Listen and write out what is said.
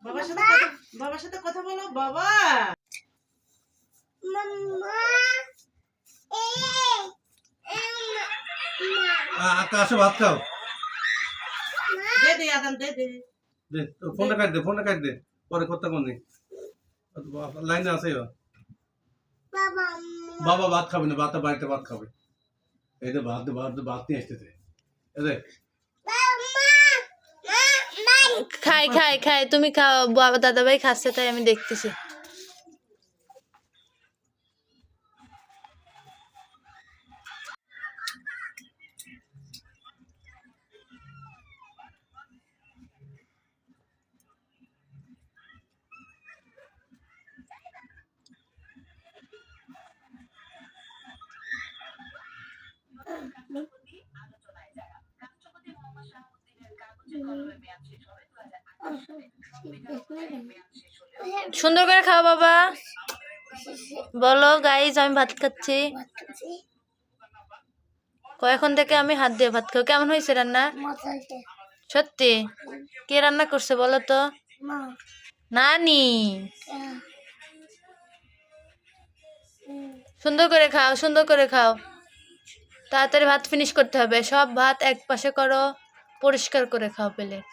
বাবার সাথে কথা বলো বাবা। আসো ভাত খাও। দে দে আদান দে দে দে ফোনটা কাট দে পরে কথা কোন লাইনে আছে বাবা ভাত খাবে না, বাড়িতে ভাত খাবে। এই যে ভাত নিয়ে আসতেছে। খাই খাই খাই, তুমি খাও, বাবা দাদা ভাই খাচ্ছে তাই আমি দেখতেছি। সুন্দর করে খাও বাবা। বলো গাইজ আমি ভাত খাচ্ছি। কখন থেকে আমি হাত দিয়ে ভাত খাও। কেমন হয়েছে রান্না? সত্যি? কে রান্না করছে বলো তো? নানি। সুন্দর করে খাও, সুন্দর করে খাও। তাড়াতাড়ি ভাত ফিনিশ করতে হবে। সব ভাত এক পাশে করো, পরিষ্কার করে খাও প্লেট।